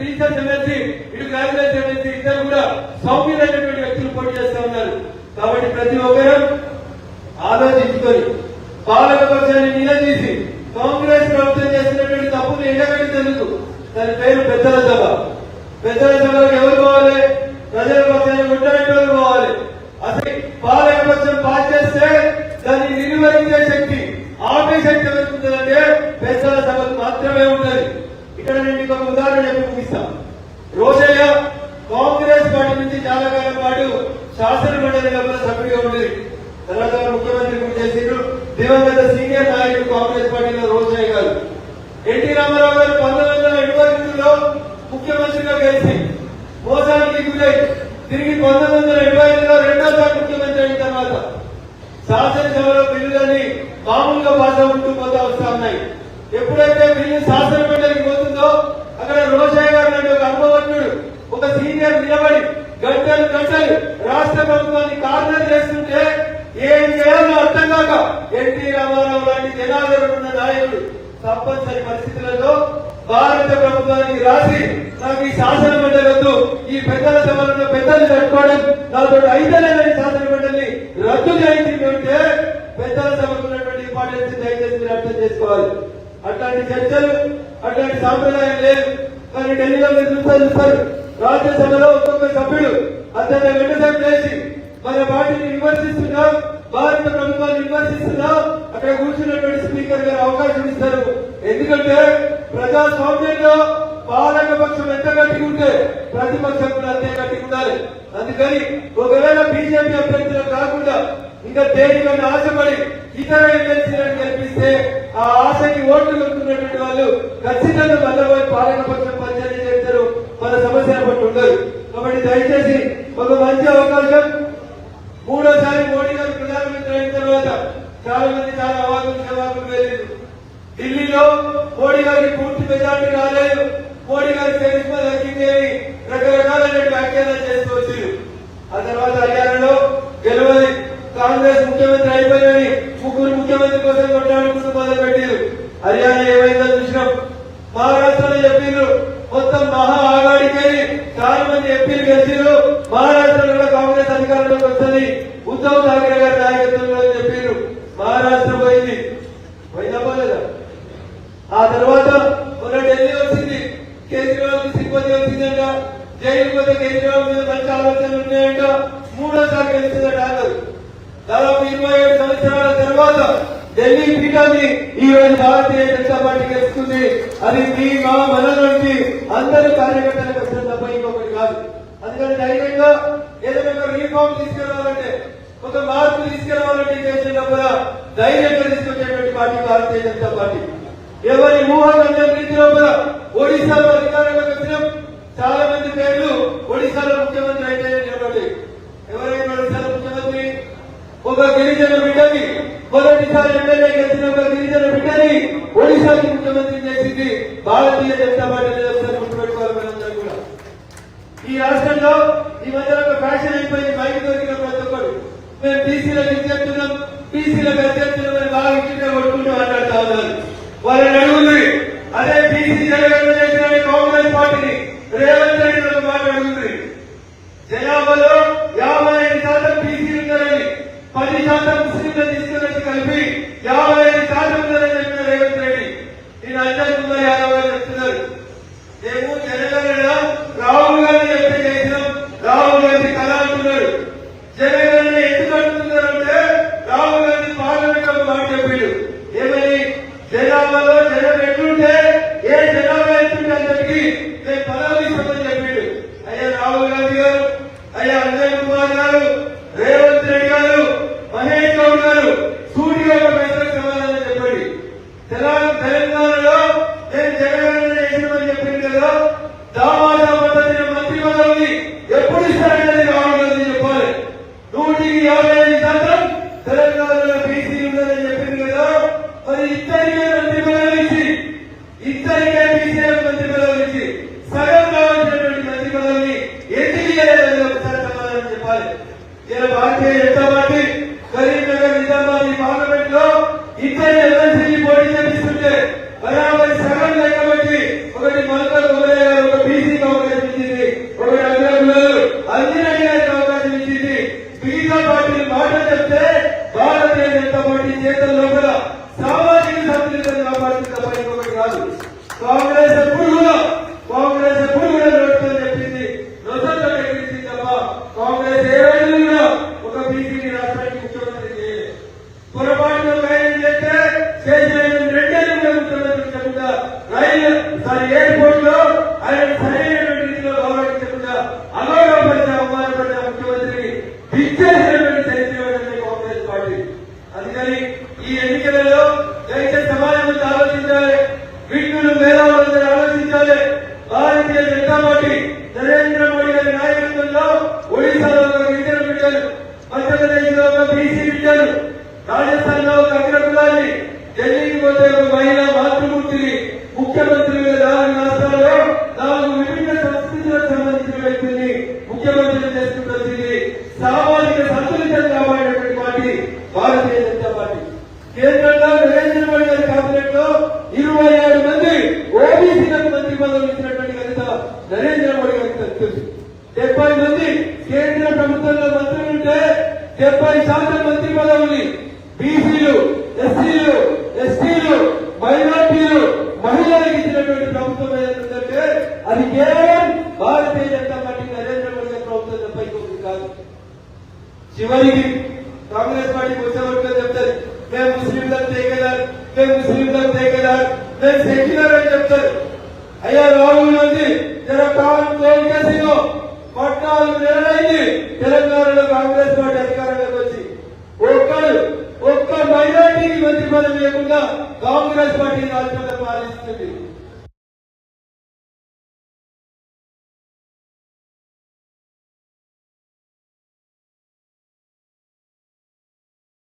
Teachers MLC ఇటు graduates MLC ఇద్దరు కూడా సౌమ్యులైనటువంటి వ్యక్తులు పోటీ చేస్తూ ఉన్నారు. కాబట్టి ప్రతి ఒక్కరూ ఆలోచించుకొని పాలక పక్షాన్ని నిలదీసి కాంగ్రెస్ ప్రభుత్వం చేసినటువంటి తప్పులు ఎండగట్టేందుకు దాని పేరు పెద్దల సభ. పెద్దల సభలకు ఎవరు పోవాలి? ప్రజల పక్షాన్ని కొట్టడానికి పోవాలి. అసలు పాలక పక్షం పాస్ చేస్తే దాన్ని నిర్వహించే శక్తి ఆపే శక్తి ఎవరుంటుందంటే పెద్దల సభకు మాత్రమే ఉంటది. ఇక్కడ నేను మీకు ఒక ఉదాహరణ చెప్పి ముగిస్తాను. రోజయ్య కాంగ్రెస్ పార్టీ నుంచి చాలా కాలం పాటు శాసన మండలి లోపల సభ్యుడిగా ఉండేది. తర్వాత ముఖ్యమంత్రి కూడా చేసిండ్రు. దివంగత సీనియర్ నాయకుడు కాంగ్రెస్ పార్టీలో రోజయ్య గారు. ఎన్టీ రామారావు గారు 1972లో ముఖ్యమంత్రిగా గెలిచి మోసానికి గురై తిరిగి 1975లో రెండోసారి ముఖ్యమంత్రి అయిన తర్వాత శాసనసభలో బిల్లులని మామూలుగా పాస్ అవుతూ పోతా వస్తా ఉన్నాయి. ఎప్పుడైతే బిల్లు శాసన మండలికి పోతుందో అక్కడ రోజయ్య గారు లాంటి ఒక అనుభవజ్ఞుడు, ఒక సీనియర్ నిలబడి గంటలు గంటలు రాష్ట్ర ప్రభుత్వాన్ని కార్నర్ చేస్తుంటే ఏం చేయాలో అర్థం కాక ఎన్టీ రామారావు లాంటి జనాదరణ ఉన్న నాయకుడు తప్పనిసరి పరిస్థితులలో భారత ప్రభుత్వానికి రాసి నాకు ఈ శాసన మండలి వద్దు, ఈ పెద్దల సభలను పెద్దలు కట్టుకోవడం నాతో అయితేలేదని శాసన మండలిని రద్దు చేయించింది అంటే పెద్దల సభకు ఉన్నటువంటి ఇంపార్టెన్స్ దయచేసి మీరు అర్థం చేసుకోవాలి. అట్లాంటి చర్చలు అట్లాంటి సాంప్రదాయం లేదు. కానీ ఢిల్లీలో మీరు చూస్తారు రాజ్యసభలో ఒక్కొక్క సభ్యుడు అతని వెంటనే చేసి మన పార్టీని విమర్శిస్తున్నా, భారత ప్రభుత్వాన్ని విమర్శిస్తున్నా అక్కడ కూర్చున్నటువంటి స్పీకర్ గారు అవకాశం ఇస్తారు. ఎందుకంటే ప్రజాస్వామ్యంలో పాలక పక్షం ఎంత గట్టిగా ఉంటే ప్రతిపక్షం కూడా అంతే గట్టిగా ఉండాలి. అందుకని ఒకవేళ బీజేపీ అభ్యర్థులకు కాకుండా ఇంకా దేనికన్నా ఆశపడి ఇతర ఎమ్మెల్సీలను గెలిపిస్తే ఆ ఆశకి ఓట్లు కొట్టుకున్నటువంటి వాళ్ళు ఖచ్చితంగా మళ్ళీ పాలక పక్షం పనిచేసి చేస్తారు, మన సమస్యలు పట్టు ఉండదు. కాబట్టి దయచేసి ఒక మంచి అవకాశం. మూడోసారి మోడీ గారు ప్రధానమంత్రి అయిన తర్వాత చాలా మంది చాలా అవాకులు వెళ్ళారు. ఢిల్లీలో మోడీ గారికి పూర్తి మెజార్టీ రాలేదు, మోడీ గారి చరిత్ర దక్కింది అని రకరకాలైన వ్యాఖ్యానాలు చేస్తూ వచ్చారు. ఆ తర్వాత హర్యానాలో గెలవది కాంగ్రెస్ ముఖ్యమంత్రి అయిపోయిందని ముగ్గురు ముఖ్యమంత్రి కోసం కొట్లాడుకుంటూ మొదలు పెట్టారు. హర్యానా ఏమైందో చూసినాం. మహారాష్ట్రలో చెప్పిండ్రు మొత్తం మహా ఆగాడికి చాలా మంది ఎంపీలు గెలిచారు, మహారాష్ట్రలో కూడా కాంగ్రెస్ అధికారంలోకి వస్తుంది, ఉద్ధవ్ ఠాకరే గారి నాయకత్వంలో చెప్పిండ్రు. మహారాష్ట్ర పోయింది, పోయినా పోలేదా? ఆ తర్వాత మొన్న ఢిల్లీ వచ్చింది, కేజ్రీవాల్ సింపతి వచ్చిందంట, జైలు పోతే కేజ్రీవాల్ మీద మంచి ఆలోచనలు ఉన్నాయంట, మూడోసారి గెలిచిందట అన్నారు. దాదాపు 27 సంవత్సరాల తర్వాత ఢిల్లీ పీఠాన్ని ఈ రోజు భారతీయ జనతా పార్టీ గెలుచుకుంది. అది మీ మన నుంచి అందరూ కార్యకర్తలకు వస్తుంది తప్ప ఇంకొకటి కాదు. అందుకని ధైర్యంగా ఏదైనా ఒక రీఫార్మ్ తీసుకురావాలంటే, ఒక మార్పు తీసుకురావాలంటే దేశంలో కూడా ధైర్యంగా తీసుకొచ్చేటువంటి పార్టీ భారతీయ జనతా పార్టీ. ఎవరి ఊహకంటే రీతిలో కూడా ఒడిశాలో అధికారంలోకి వచ్చిన చాలా మంది పేర్లు ఒడిశాలో ముఖ్యమంత్రి అయితే నిలబడి, ఎవరైనా ఒడిశాలో ముఖ్యమంత్రి ఒక గిరిజన బిడ్డని మొదటిసారి ఎమ్మెల్యే గెలిచిన ఒక గిరిజన బిడ్డని ఒడిశాకి ముఖ్యమంత్రి చేసింది భారతీయ జనతా పార్టీ. గుర్తుపెట్టుకోవాలి మనందరూ కూడా. ఈ రాష్ట్రంలో ఈ మధ్య ఒక ఫ్యాషన్ అయిపోయింది, బయట దొరికిన ప్రతి ఒక్కరు మేము బీసీలకు ఇచ్చేస్తున్నాం, బీసీలకు అధ్యక్షులు బాగా ఇచ్చిన కొట్టుకుంటూ మాట్లాడుతా ఉన్నారు. వాళ్ళని అడుగుంది అదే బీసీ జనగణన చేసిన కాంగ్రెస్ పార్టీని రేవంత్ రెడ్డి మాట్లాడుతుంది. జనాభాలో 55% బీసీలు ఉన్నారని, 10% ముస్లింలు తీసుకున్నట్టు కలిపి 55% ఉన్నారని చెప్పిన రేవంత్ రెడ్డి నేను అందరికీ 50 చెప్తున్నారు. మేము జనగణన రాహుల్ గాంధీ చెప్తే చేసినాం, రాహుల్ గాంధీ కళ అంటున్నాడు. జనగణన ఎందుకు అంటున్నారంటే రాహుల్ గాంధీ పార్లమెంట్ లో మాట చెప్పాడు, ఏమని జనాభాలో జనం ఎట్లుంటే ఏ జనాభా ఎట్లుంటే అందరికి మేము పదవులు ఇస్తామని చెప్పాడు. అయ్యా రాహుల్ గాంధీ గారు, అయ్యా అంజయ్ కుమార్ గారు, రేవంత్ రెడ్డి గారు, మహేష్ గౌడ్ గారు సూటిగా ఒక ప్రశ్నకు సమాధానం చెప్పండి. తెలంగాణలో నేను జనగణన చేసినామని చెప్పింది కదా, దామాషా పద్ధతిన మంత్రి పదవిని ఎప్పుడు ఇస్తారనేది రాహుల్ గాంధీ చెప్పాలి. 155% తెలంగాణలో బీసీ ఉందని చెప్పింది కదా, మరి ఇద్దరికే మంత్రి పదవులు ఇచ్చి, ఇద్దరికే బీసీలకు మంత్రి పదవులు ఇచ్చి సగం కావాల్సినటువంటి మంత్రి పదవిని ఎందుకు ఇవ్వలేదని ఒకసారి సమాధానం చెప్పాలి. ఇలా భారతీయ జనతా పార్టీ కరీంనగర్ నిజామాబాద్ పార్లమెంట్ లో ఇద్దరు ఎమ్మెల్సీని పోటీ చేపిస్తుంటే బరాబరి సగం లెక్కబట్టి ఒకటి మల్కల్ గోలయ్య గారు ఒక బీసీ భారతీయ జనతా పార్టీ నరేంద్ర మోడీ గారి నాయకత్వంలో ఒడిశాలో ఒక గిరిజన బిడ్డలు, మధ్యప్రదేశ్ లో ఒక బీసీ బిడ్డలు, రాజస్థాన్ లో ఒక అగ్రకులాన్ని, ఢిల్లీకి పోతే ఒక మహిళా మాతృమూర్తిని ముఖ్యమంత్రులుగా 4 రాష్ట్రాల్లో 4 విభిన్న సంస్కృతులకు సంబంధించిన వ్యక్తుల్ని ముఖ్యమంత్రులు చేసుకుంటూ వచ్చింది. సామాజిక సంతులితం కాపాడినటువంటి పార్టీ భారతీయ జనతా పార్టీ. కేంద్రంలో నరేంద్ర మోడీ గారి కేబినెట్ లో 27 మంది ఓబీసీలకు మంత్రి పదవులు ఇచ్చినటువంటి ఘనత నరేంద్ర మోడీ గారికి దక్కుతుంది. 70 మంది కేంద్ర ప్రభుత్వంలో మంత్రులు ఉంటే 70% మంత్రి పదవుల్ని బీసీలు, ఎస్సీలు, ఎస్టీలు, మైనార్టీలు, మహిళలకు ఇచ్చినటువంటి ప్రభుత్వం ఏదంటే అది కేవలం భారతీయ జనతా పార్టీ నరేంద్ర మోడీ గారి ప్రభుత్వం తప్ప ఇంకొకటి కాదు. చివరికి కాంగ్రెస్ పార్టీకి వచ్చేవరకు చెప్తారు మేము ముస్లింలకు తేగదారు, మేము ముస్లింలకు తేగదారు, మేము సెక్యులర్ అని చెప్తారు. అయ్యా రాహుల్ గాంధీ కేసీలో 14 నెలలైంది తెలంగాణలో కాంగ్రెస్ పార్టీ అధికారంలోకి వచ్చి ఒక్క మైనార్టీకి మంత్రి పదవి లేకుండా కాంగ్రెస్ పార్టీ రాష్ట్రంలో పాలిస్తుంది.